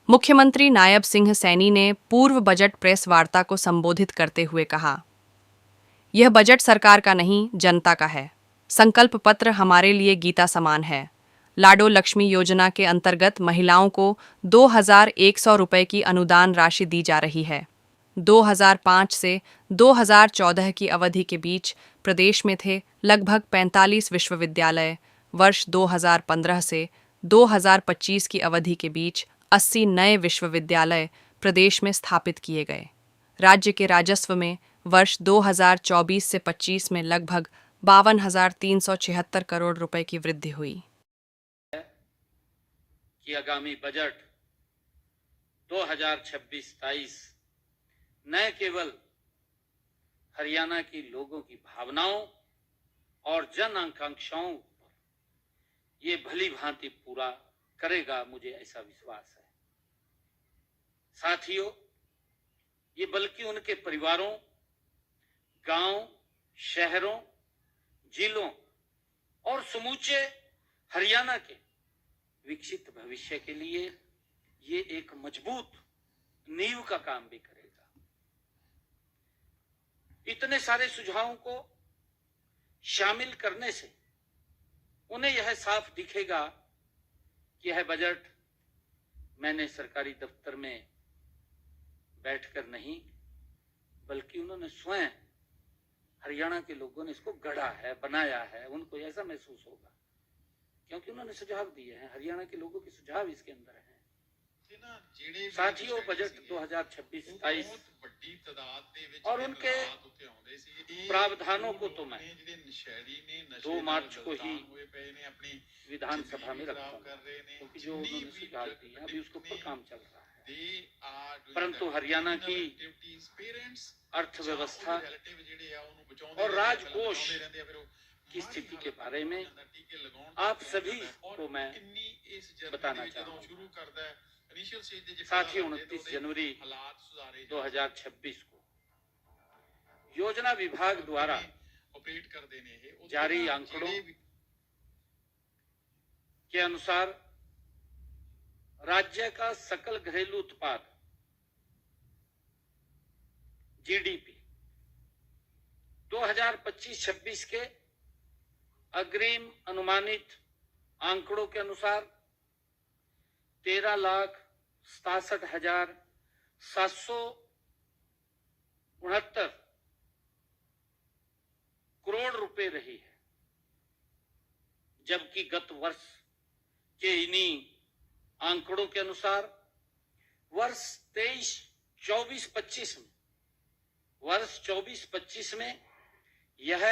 मुख्यमंत्री नायब सिंह सैनी ने पूर्व बजट प्रेस वार्ता को संबोधित करते हुए कहा, यह बजट सरकार का नहीं, जनता का है। संकल्प पत्र हमारे लिए गीता समान है। लाडो लक्ष्मी योजना के अंतर्गत महिलाओं को 2,100 रुपये की अनुदान राशि दी जा रही है। 2005 से 2014 की अवधि के बीच प्रदेश में थे लगभग 45 विश्वविद्यालय। वर्ष 2015 से 2025 की अवधि के बीच 80 नए विश्वविद्यालय प्रदेश में स्थापित किए गए। राज्य के राजस्व में वर्ष 2024 से 25 में लगभग 52,376 करोड़ रुपए की वृद्धि हुई। कि आगामी बजट 2026-27 न केवल हरियाणा की लोगों की भावनाओं और जन आकांक्षाओं पर ये भली भांति पूरा करेगा, मुझे ऐसा विश्वास है। साथियों, ये बल्कि उनके परिवारों, गांव, शहरों, जिलों और समूचे हरियाणा के विकसित भविष्य के लिए ये एक मजबूत नींव का काम भी करेगा। इतने सारे सुझावों को शामिल करने से उन्हें यह साफ दिखेगा कि यह बजट मैंने सरकारी दफ्तर में बैठकर नहीं, बल्कि उन्होंने स्वयं हरियाणा के लोगों ने इसको गढ़ा है, बनाया है। उनको ऐसा महसूस होगा क्योंकि उन्होंने सुझाव दिए हैं। हरियाणा के लोगों के सुझाव इसके अंदर हैं। साथियों, बजट 2026-27 और उनके प्रावधानों को तो मैं 2 मार्च को ही विधानसभा में रखूंगा, क्योंकि जो उन्होंने सुझाव दिए अभी उसके ऊपर काम चल रहा है। परंतु हरियाणा की अर्थव्यवस्था और राजकोष की स्थिति के बारे में आप सभी को मैं बताना चाहूंगा। साथियों, 29 जनवरी 2026 को योजना विभाग द्वारा जारी आंकड़ों के अनुसार राज्य का सकल घरेलू उत्पाद जीडीपी 2025-26 के अग्रिम अनुमानित आंकड़ों के अनुसार 13,67,769 करोड़ रुपए रही है, जबकि गत वर्ष के इन्हीं आंकड़ों के अनुसार वर्ष 24-25 में यह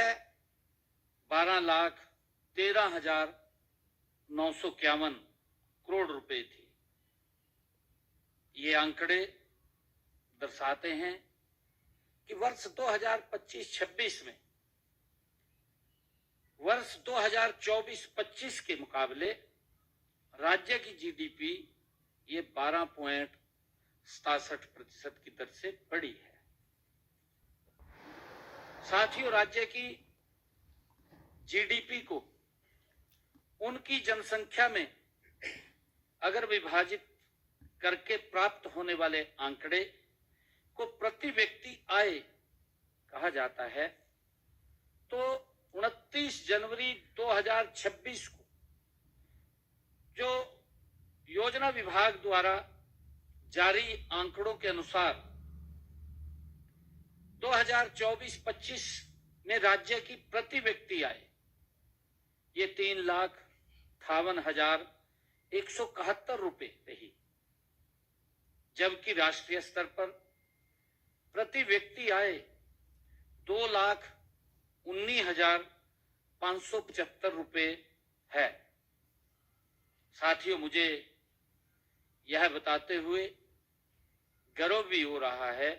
12,13,951 करोड़ रुपए थी। ये आंकड़े दर्शाते हैं कि वर्ष 2025-26 में वर्ष 2024-25 के मुकाबले राज्य की जीडीपी ये 12.67% की दर से बढ़ी है। साथियों, राज्य की जीडीपी को उनकी जनसंख्या में अगर विभाजित करके प्राप्त होने वाले आंकड़े को प्रति व्यक्ति आय कहा जाता है, तो 29 जनवरी 2026 को जो योजना विभाग द्वारा जारी आंकड़ों के अनुसार 2024-25 में राज्य की प्रति व्यक्ति आय ये 3,58,171 रुपए रही, जबकि राष्ट्रीय स्तर पर प्रति व्यक्ति आय 2,19,575 रुपए है। साथियों, मुझे यह बताते हुए गर्व भी हो रहा है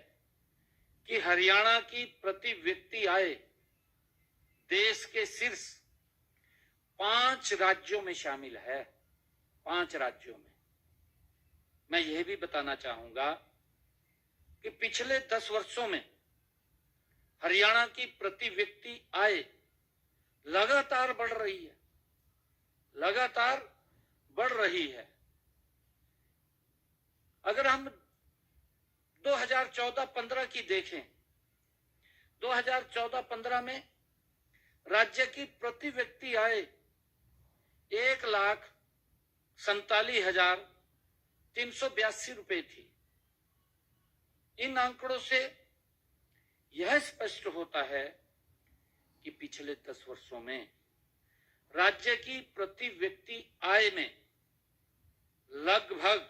कि हरियाणा की प्रति व्यक्ति आय देश के शीर्ष 5 राज्यों में शामिल है। 5 राज्यों में। मैं यह भी बताना चाहूंगा कि पिछले 10 वर्षों में हरियाणा की प्रति व्यक्ति आय लगातार बढ़ रही है, लगातार बढ़ रही है। अगर हम 2014-15 की देखें, 2014-15 में राज्य की प्रति व्यक्ति आय 1,47,382 रुपए थी। इन आंकड़ों से यह स्पष्ट होता है कि पिछले 10 वर्षों में राज्य की प्रति व्यक्ति आय में लगभग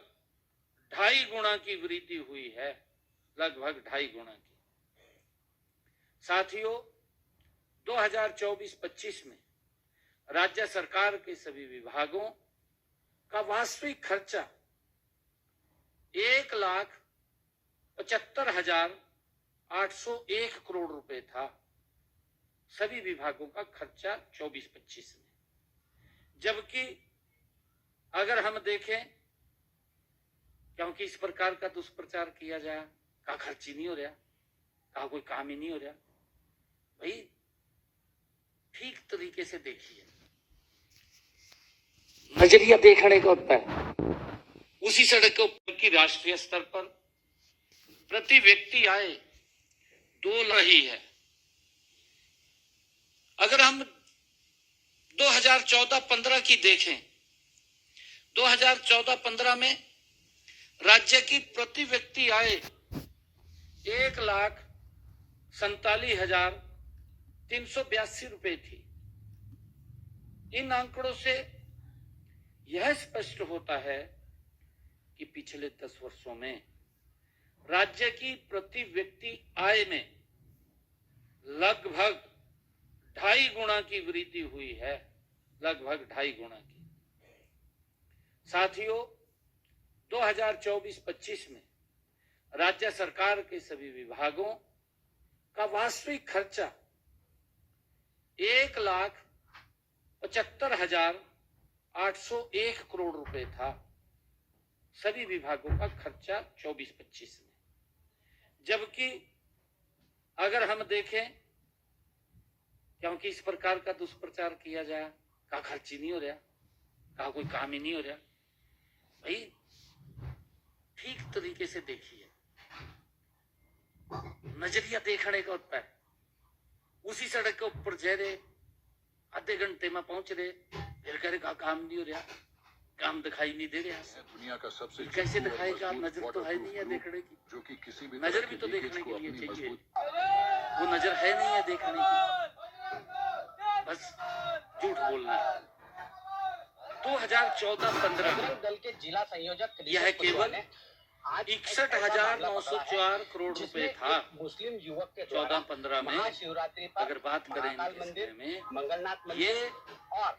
2.5 गुना की वृद्धि हुई है, लगभग 2.5 गुना की। साथियों, 2024-25 में राज्य सरकार के सभी विभागों का वास्तविक खर्चा 1,75,801 करोड़ रुपए था। सभी विभागों का खर्चा 24-25 में। जबकि अगर हम देखें, क्योंकि इस प्रकार का दुष्प्रचार किया जाए, कहा खर्च ही नहीं हो रहा, कहा कोई काम ही नहीं हो रहा। भाई ठीक तरीके से देखिए, नजरिया देखने का होता है। उसी सड़क के ऊपर की राष्ट्रीय स्तर पर प्रति व्यक्ति आय 2 लाख ही है। अगर हम 2014-15 की देखें, 2014-15 में राज्य की प्रति व्यक्ति आय 1,47,382 रुपए थी। इन आंकड़ों से यह स्पष्ट होता है कि पिछले 10 वर्षों में राज्य की प्रति व्यक्ति आय में लगभग 2.5 गुना की वृद्धि हुई है, लगभग 2.5 गुना की। साथियों, 2024-25 में राज्य सरकार के सभी विभागों का वास्तविक खर्चा 1,75,801 करोड़ रुपए था। सभी विभागों का खर्चा 24-25 में। जबकि अगर हम देखें, क्योंकि इस प्रकार का दुष्प्रचार किया जाए, कहा खर्च ही नहीं हो रहा, कहा कोई काम ही नहीं हो रहा। भाई ठीक तरीके से देखिए, नजरिया देखने का होता है। उसी सड़क के ऊपर जा रहे, आधे घंटे में पहुंच रहे, फिर कह रहे कहा काम नहीं हो रहा, काम दिखाई नहीं दे रहा। दुनिया का सबसे कैसे दिखाएगा? नजर तो है नहीं है देखने की, जो कि किसी भी नजर भी तो देखने के लिए चाहिए, वो नजर है नहीं है देखने की, बस झूठ बोलना है। 2014-15 दल के जिला संयोजक यह केवल 61,904 करोड़ रुपए था। मुस्लिम युवक के 14-15 में महाशिवरात्रि पर अगर बात करें महाकाल मंदिर में, मंगलनाथ ये मंदिर और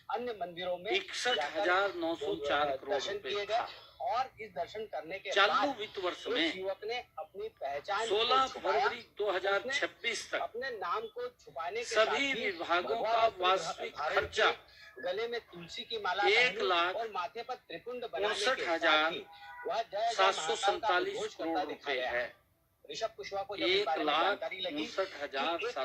अन्य मंदिरों में 61,904 करोड़ दर्शन रुपए किए था। गए और इस दर्शन करने के चालू बाद वित्त वर्ष उस में युवक ने अपनी पहचान 16 को छुपाया, फरवरी 2026 तक अपने नाम को छुपाने के सभी साथ ही विभागों भगवा का वस्त्र वास्तविक धारण खर्चा किए, गले में तुलसी की माला 1,59,747 और माथे पर त्रिपुंड बनाने के साथ ही वह जय जय महाकाल का उद्घोष करता करोड़ दिखा रुपए गया। है। ऋषभ कुशवाहा को जब इस बारे में जानकारी लगी कि एक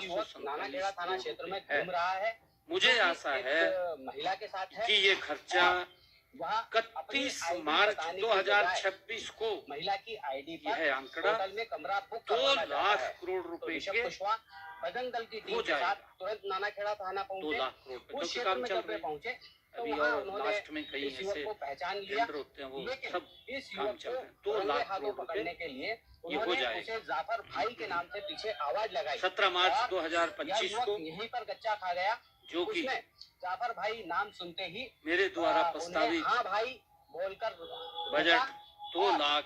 युवक 1,59,747 नानाखेड़ा थाना क्षेत्र में है। घूम रहा है, मुझे जो कि आशा एक है महिला के साथ है कि ये खर्चा वह 31 अपनी मार्च बताने के 2026 को महिला की आईडी पर यह आंकड़ा होटल में कमरा बुक 2 करवाना चाहता लाख है। करोड़ तो रुपए ऋषभ के कुशवाहा बजरंग दल की टीम हो के जाएगा। साथ तुरंत नानाखेड़ा थाना 2 पहुंचे। लाख करोड़ रुपए उस क्योंकि क्षेत्र काम में चल जब वे रहे हैं पहुंचे तो अभी, वहाँ और उन्होंने लास्ट में कहीं इस युवक ऐसे को पहचान लिया, टेंडर होते हैं, वो लेकिन सब इस काम युवक चल को रहे हैं। 2 रंगे लाख हाथों करोड़ रुपए पकड़ने के लिए हो उन्होंने जाएगा। उसे जाफर भाई के नाम से पीछे आवाज लगाई। 17 मार्च और 2025 यह युवक को यहीं पर गच्चा खा गया। जो कि उसने जाफर भाई नाम सुनते ही मेरे द्वारा उन्हें प्रस्तावित हाँ भाई बोलकर बजट 2 लाख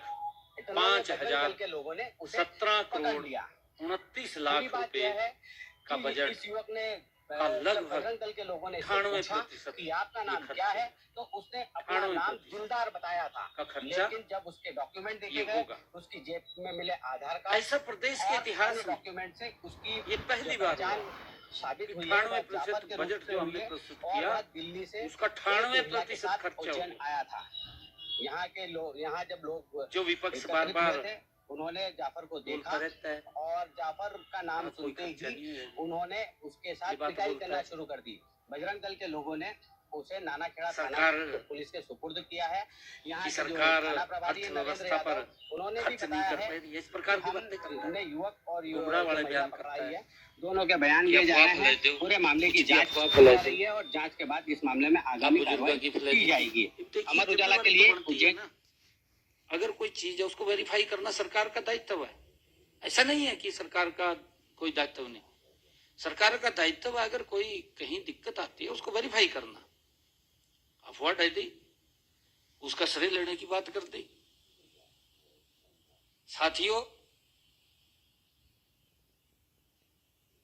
इतने में 5,000 बजरंग दल के लोगों ने उसे 17 पकड़ करोड़ लिया। 29 बुरी लाख बात रुपए यह है का कि बजट इस युवक ने का लगभग बजरंग दल के लोगों ने इससे 98% पूछा कि आपका ये नाम खर्च क्या है, तो उसने अपना 98% नाम दिलदार बताया था। का खर्चा लेकिन जब उसके डॉक्यूमेंट देखे ये गए, होगा। उसकी जेब में मिले आधार कार्ड ऐसा प्रदेश के इतिहास में डॉक्यूमेंट से उसकी ये पहली जो बार पहचान हुआ। साबित हुई है। 98% जाफर के रूप बजट से जो हमने हुई है प्रस्तुत और किया, वह दिल्ली से उसका एक महिला के 98% साथ खर्चा उज्जैन हुआ। आया था। यहाँ के लोग, यहाँ जब लोग जो विपक्ष एकत्रित बार हुए बार थे, उन्होंने जाफर को देखा बोलता रहता है और जाफर का नाम कोई सुनते खर्चा ही नहीं है, उन्होंने उसके ये साथ बात पिटाई बोलता करना है। शुरू कर दी। बजरंग दल के लोगों ने उसे नानाखेड़ा सरकार थाना पुलिस के सुपुर्द किया है। यहाँ की के जो सरकार थाना प्रभारी हैं नरेंद्र अर्थव्यवस्था पर यादव, उन्होंने भी खर्च नहीं बताया कर है पा रही है। इस प्रकार की कि बातें करता हमने है, युवक और गुमराह वाले महिला बयान पकड़ाई करता है। है। दोनों के बयान ये लिए जा अफवाह रहे फैलाते हैं। हो, पूरे मामले की कुछ भी जांच अफवाह की फैलाते जा रही है और जांच के बाद इस मामले में आप आगामी बुजुर्गों कार्रवाई की की फैलाती जाएगी। देखिए, अमर उजाला के जिम्मेवारी लिए तो बनती है उज्जैन ना। अगर कोई चीज है उसको वेरीफाई करना सरकार का दायित्व है। ऐसा नहीं है कि सरकार का कोई दायित्व नहीं। सरकार का दायित्व है, अगर कोई कहीं दिक्कत आती है उसको वेरीफाई करना। अफवाह डाल दी, उसका श्रेय लेने की बात कर दी। साथियों,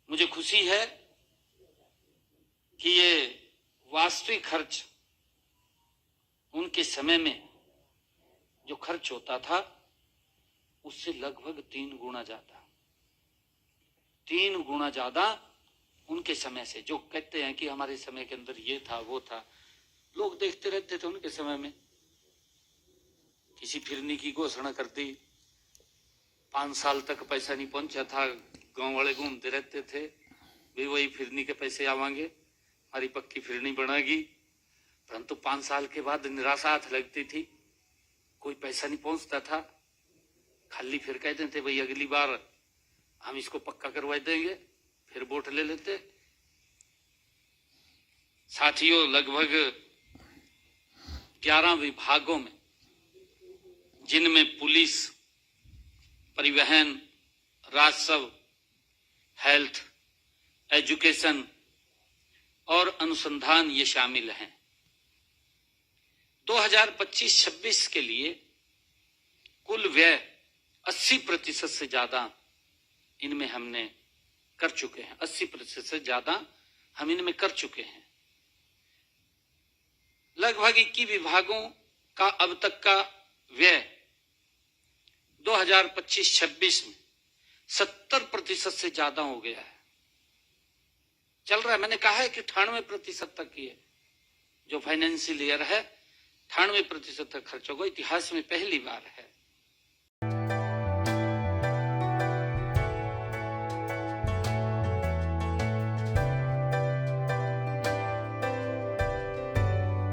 मुझे खुशी है कि ये वास्तविक खर्च उनके समय में जो खर्च होता था उससे लगभग 3 गुना ज्यादा, 3 गुना ज्यादा उनके समय से। जो कहते हैं कि हमारे समय के अंदर ये था वो था, लोग देखते रहते थे। उनके समय में किसी फिरनी की घोषणा कर दी, 5 साल तक पैसा नहीं पहुंचा था, गांव वाले घूमते रहते थे, वे वही फिरनी के पैसे आवांगे, हमारी पक्की फिरनी बनेगी। परंतु 5 साल के बाद निराशा हाथ लगती थी, कोई पैसा नहीं पहुंचता था। खाली फिर कहते थे भाई अगली बार हम इसको पक्का करवा देंगे, फिर वोट ले लेते। साथियों, लगभग 11 विभागों में, जिनमें पुलिस, परिवहन, राजस्व, हेल्थ, एजुकेशन और अनुसंधान ये शामिल हैं, 2025-26 के लिए कुल व्यय 80% से ज्यादा इनमें हमने कर चुके हैं। 80% से ज्यादा हम इनमें कर चुके हैं। लगभग 21 विभागों का अब तक का व्यय 2025-26 में 70% से ज्यादा हो गया है, चल रहा है। मैंने कहा है कि 98% तक की है जो फाइनेंशियल ईयर है, 98% तक खर्च होगा। इतिहास में पहली बार है।